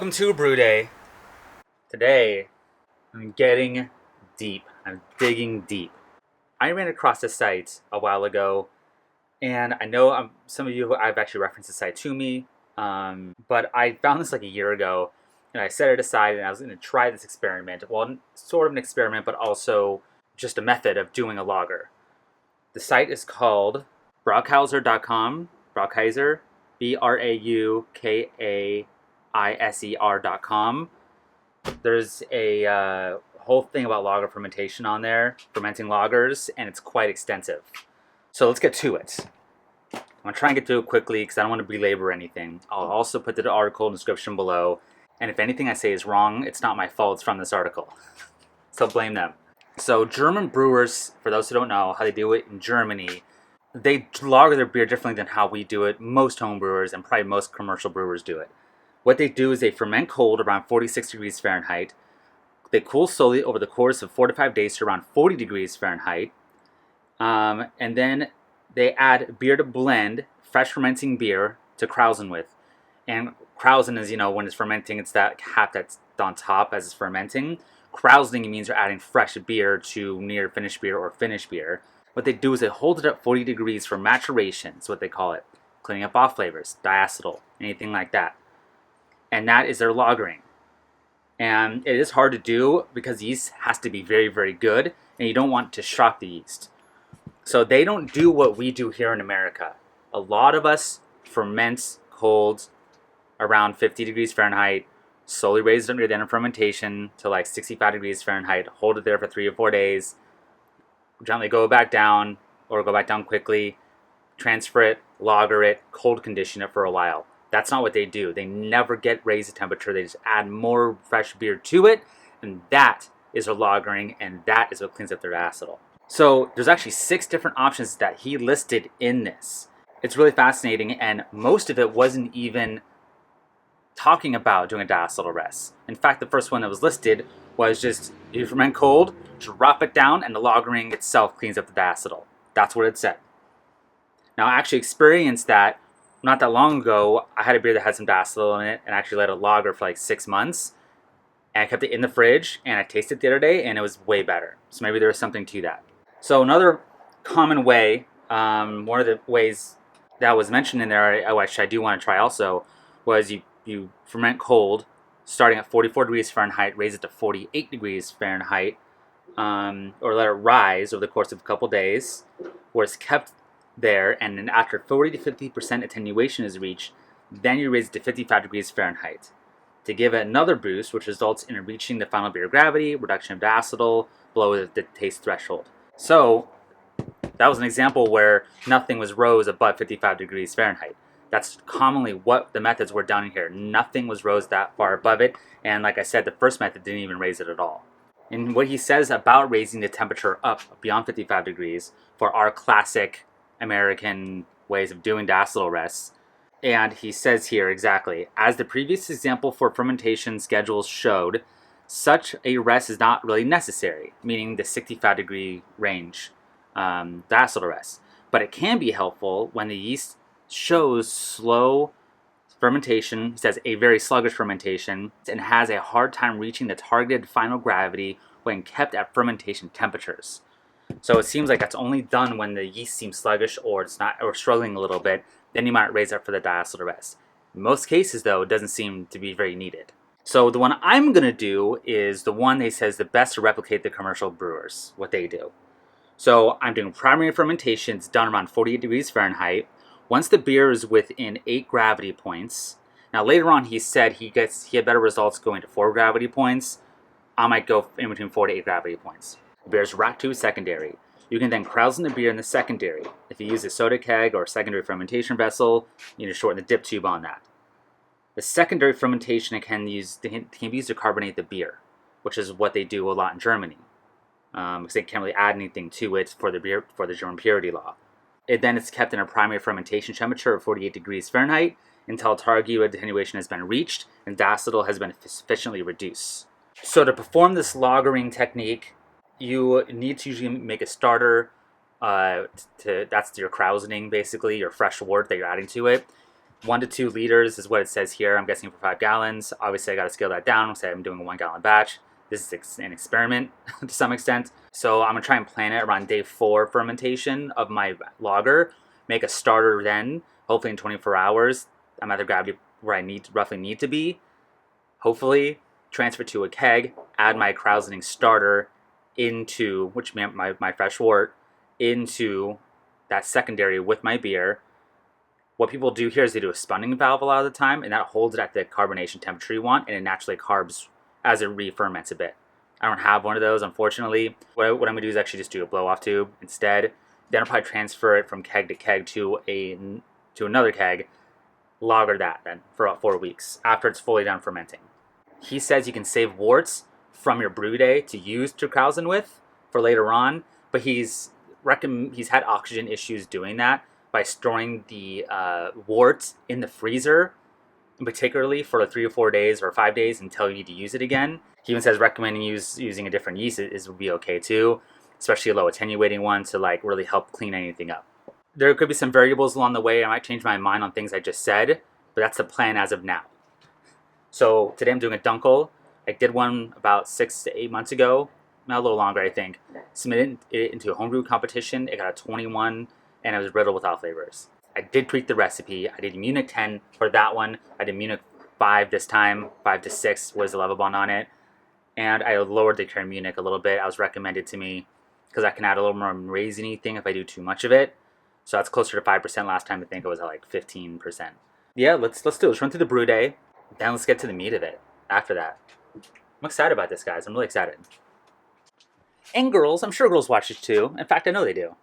Welcome to Brew Day. Today, I'm getting deep. I'm digging deep. I ran across this site a while ago, and I know some of you I've actually referenced the site to me, but I found this like a year ago, and I set it aside, and I was going to try this experiment. Well, sort of an experiment, but also just a method of doing a lager. The site is called Braukhauser.com. Braukhauser, BRAUKAISER.com. There's a whole thing about lager fermentation on there, fermenting lagers, and it's quite extensive. So let's get to it. I'm going to try and get through it quickly because I don't want to belabor anything. I'll also put the article in the description below, and if anything I say is wrong, it's not my fault, it's from this article. So blame them. So German brewers, for those who don't know how they do it in Germany, they lager their beer differently than how we do it. Most home brewers and probably most commercial brewers do it. What they do is they ferment cold around 46 degrees Fahrenheit. They cool slowly over the course of 4 to 5 days to around 40 degrees Fahrenheit. And then they add beer to blend, fresh fermenting beer to krausen with. And krausen is, when it's fermenting, it's that cap that's on top as it's fermenting. Krausening means you're adding fresh beer to near finished beer or finished beer. What they do is they hold it at 40 degrees for maturation, is what they call it. Cleaning up off flavors, diacetyl, anything like that. And that is their lagering. And it is hard to do because the yeast has to be very, very good, and you don't want to shock the yeast. So they don't do what we do here in America. A lot of us ferment cold around 50 degrees Fahrenheit, slowly raise it under the end of fermentation to like 65 degrees Fahrenheit, hold it there for 3 or 4 days, gently go back down or go back down quickly, transfer it, lager it, cold condition it for a while. That's not what they do. They never raise the temperature. They just add more fresh beer to it, and that is their lagering, and that is what cleans up their acetal. So there's actually 6 different options that he listed in this. It's really fascinating, and most of it wasn't even talking about doing a diacetyl rest. In fact, the first one that was listed was just you ferment cold, drop it down, and the lagering itself cleans up the diacetyl. That's what it said. Now, I actually experienced that not that long ago. I had a beer that had some diacetyl in it and actually let it lager for like 6 months. And I kept it in the fridge, and I tasted it the other day, and it was way better. So maybe there was something to that. So another common way, one of the ways that was mentioned in there, which I do want to try also, was you ferment cold, starting at 44 degrees Fahrenheit, raise it to 48 degrees Fahrenheit, or let it rise over the course of a couple days, where it's kept there, and then after 40 to 50% attenuation is reached, then you raise it to 55 degrees Fahrenheit to give it another boost, which results in reaching the final beer gravity, reduction of diacetyl, below the taste threshold. So that was an example where nothing was rose above 55 degrees Fahrenheit. That's commonly what the methods were done here. Nothing was rose that far above it, and like I said, the first method didn't even raise it at all. And what he says about raising the temperature up beyond 55 degrees for our classic American ways of doing diacetyl rests, and he says here exactly, as the previous example for fermentation schedules showed, such a rest is not really necessary, meaning the 65 degree range diacetyl rest. But it can be helpful when the yeast shows slow fermentation, he says a very sluggish fermentation, and has a hard time reaching the targeted final gravity when kept at fermentation temperatures. So it seems like that's only done when the yeast seems sluggish or it's not, or struggling a little bit. Then you might raise it for the diacetyl rest. In most cases, though, it doesn't seem to be very needed. So the one I'm going to do is the one they says the best to replicate the commercial brewers, what they do. So I'm doing primary fermentation. It's done around 48 degrees Fahrenheit. Once the beer is within 8 gravity points, now later on he said he had better results going to 4 gravity points. I might go in between 4 to 8 gravity points. The beer is racked to a secondary. You can then krausen the beer in the secondary. If you use a soda keg or a secondary fermentation vessel, you need to shorten the dip tube on that. The secondary fermentation can be used to carbonate the beer, which is what they do a lot in Germany, because they can't really add anything to it for the German purity law. Then it's kept in a primary fermentation temperature of 48 degrees Fahrenheit until target attenuation has been reached and diacetyl has been sufficiently reduced. So to perform this lagering technique, you need to usually make a starter. That's your krausening, basically, your fresh wort that you're adding to it. 1 to 2 liters is what it says here. I'm guessing for 5 gallons. Obviously, I got to scale that down. Say I'm doing a 1 gallon batch. This is an experiment to some extent. So I'm gonna try and plan it around day 4 fermentation of my lager. Make a starter then, hopefully in 24 hours. I'm at the gravity where I roughly need to be. Hopefully, transfer to a keg, add my Krausening starter into, which meant my fresh wort, into that secondary with my beer. What people do here is they do a spunning valve a lot of the time, and that holds it at the carbonation temperature you want, and it naturally carbs as it re-ferments a bit. I don't have one of those, unfortunately. What I'm going to do is actually just do a blow-off tube instead. Then I'll probably transfer it from keg to keg to another keg, lager that then for about 4 weeks after it's fully done fermenting. He says you can save worts from your brew day to use to Krausen with for later on, but he's had oxygen issues doing that by storing the wort in the freezer, particularly for 3 or 4 days or 5 days until you need to use it again. He even says recommending using a different yeast would be okay too, especially a low attenuating one to like really help clean anything up. There could be some variables along the way. I might change my mind on things I just said, but that's the plan as of now. So today I'm doing a Dunkel. I did one about 6 to 8 months ago, not a little longer I think. Submitted it into a homebrew competition. It got a 21 and it was riddled with off flavors. I did tweak the recipe. I did Munich 10 for that one. I did Munich 5 this time. 5 to 6 was the level bond on it. And I lowered the Kern Munich a little bit. I was recommended to me because I can add a little more raisiny thing if I do too much of it. So that's closer to 5%. Last time I think it was at like 15%. Yeah, let's do it. Let's run through the brew day. Then let's get to the meat of it after that. I'm excited about this, guys. I'm really excited. And girls, I'm sure girls watch this too. In fact, I know they do.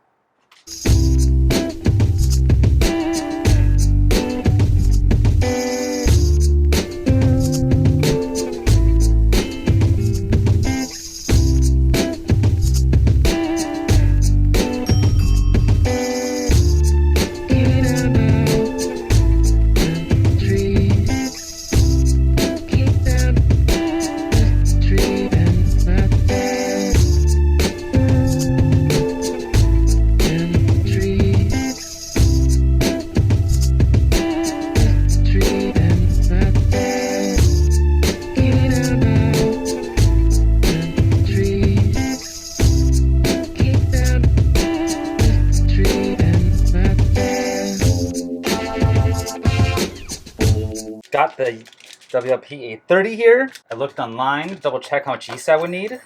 Got the WLP 830 here. I looked online to double check how much yeast I would need.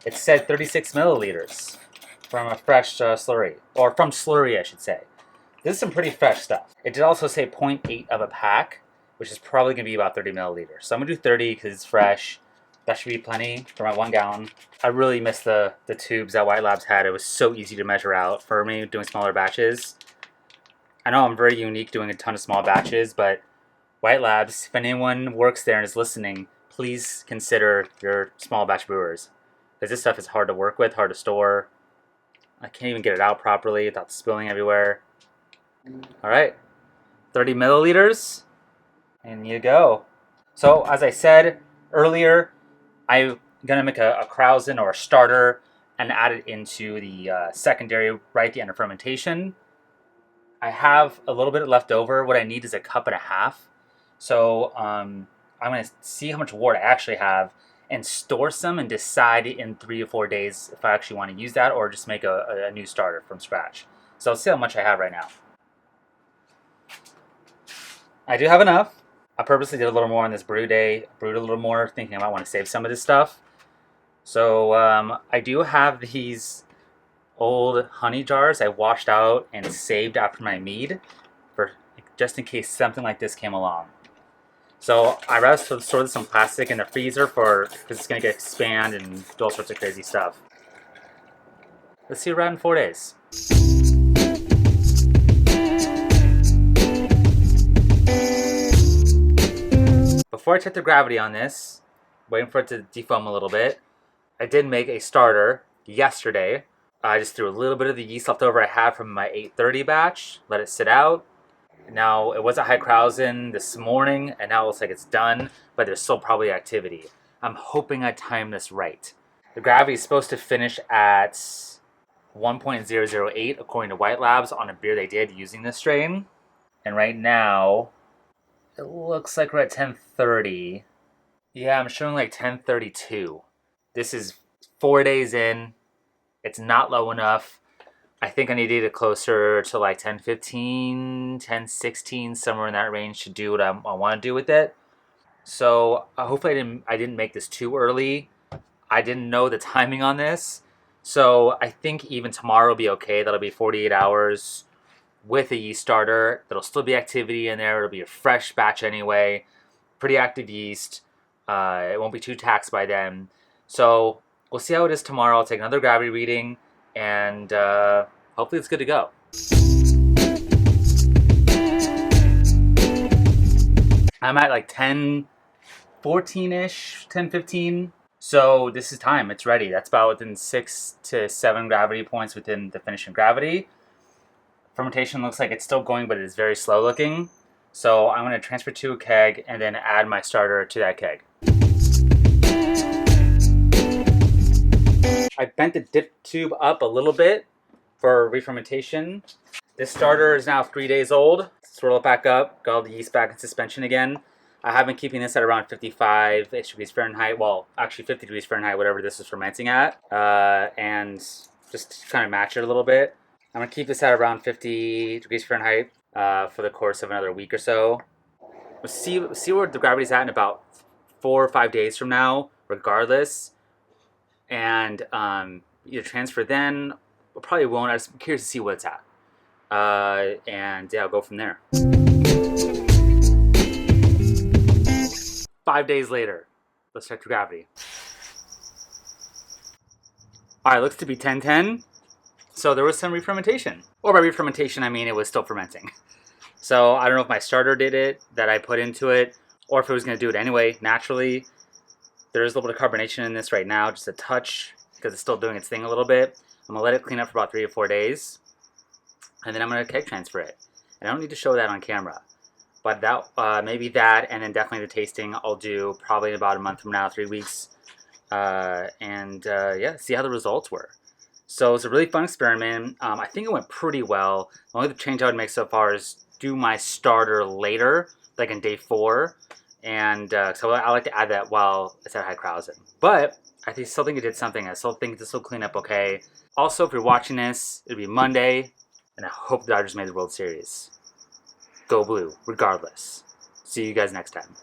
It said 36 milliliters from a fresh slurry, or from slurry I should say. This is some pretty fresh stuff. It did also say 0.8 of a pack, which is probably going to be about 30 milliliters. So I'm going to do 30 because it's fresh. That should be plenty for my 1 gallon. I really miss the tubes that White Labs had. It was so easy to measure out for me doing smaller batches. I know I'm very unique doing a ton of small batches, but White Labs, if anyone works there and is listening, please consider your small batch brewers. Because this stuff is hard to work with, hard to store. I can't even get it out properly without spilling everywhere. Alright, 30 milliliters, and you go. So, as I said earlier, I'm going to make a Krausen or a starter and add it into the secondary right at the end of fermentation. I have a little bit left over. What I need is a cup and a half. So I'm going to see how much wort I actually have and store some and decide in 3 or 4 days if I actually want to use that or just make a new starter from scratch. So I'll see how much I have right now. I do have enough. I purposely did a little more on this brew day, brewed a little more, thinking I might want to save some of this stuff. So I do have these old honey jars I washed out and saved after my mead, for just in case something like this came along. So I'd rather store this in plastic in the freezer because it's going to expand and do all sorts of crazy stuff. Let's see around in 4 days. Before I check the gravity on this, waiting for it to defoam a little bit, I did make a starter yesterday. I just threw a little bit of the yeast left over I had from my 830 batch, let it sit out. Now, it was a high Krausen this morning, and now it looks like it's done, but there's still probably activity. I'm hoping I timed this right. The gravity is supposed to finish at 1.008, according to White Labs, on a beer they did using this strain. And right now, It looks like we're at 10:30. Yeah, I'm showing like 10:32. This is 4 days in. It's not low enough. I think I need to get it closer to like 10:15, 10:16, somewhere in that range to do what I want to do with it. So hopefully I didn't make this too early. I didn't know the timing on this. So I think even tomorrow will be okay. That'll be 48 hours with a yeast starter. There'll still be activity in there. It'll be a fresh batch anyway. Pretty active yeast. It won't be too taxed by then. So we'll see how it is tomorrow. I'll take another gravity reading, and hopefully it's good to go. I'm at like 10:14-ish, 10:15. So this is time. It's ready. That's about within 6 to 7 gravity points within the finishing gravity. Fermentation looks like it's still going, but it is very slow looking. So I'm going to transfer to a keg and then add my starter to that keg. I bent the dip tube up a little bit for re-fermentation. This starter is now 3 days old. Swirl it back up, got all the yeast back in suspension again. I have been keeping this at around 55-ish degrees Fahrenheit. Well, actually 50 degrees Fahrenheit, whatever this is fermenting at. And just kind of match it a little bit. I'm going to keep this at around 50 degrees Fahrenheit for the course of another week or so. We'll see where the gravity's at in about 4 or 5 days from now, regardless. And either transfer then, or probably won't. I'm just curious to see what it's at. And yeah, I'll go from there. 5 days later, let's check the gravity. All right, looks to be 10:10. So there was some re-fermentation. Or by re-fermentation, I mean it was still fermenting. So I don't know if my starter did it, that I put into it, or if it was going to do it anyway, naturally. There is a little bit of carbonation in this right now, just a touch, because it's still doing its thing a little bit. I'm going to let it clean up for about 3 or 4 days. And then I'm going to keg transfer it. And I don't need to show that on camera. But that maybe that, and then definitely the tasting I'll do probably in about a month from now, 3 weeks. Yeah, see how the results were. So it's a really fun experiment. I think it went pretty well. The only change I would make so far is do my starter later, like in day 4. And so I like to add that while it's at high krausen. But I still think it did something. I still think this will clean up okay. Also, if you're watching this, it'll be Monday, and I hope the Dodgers made the World Series. Go Blue, regardless. See you guys next time.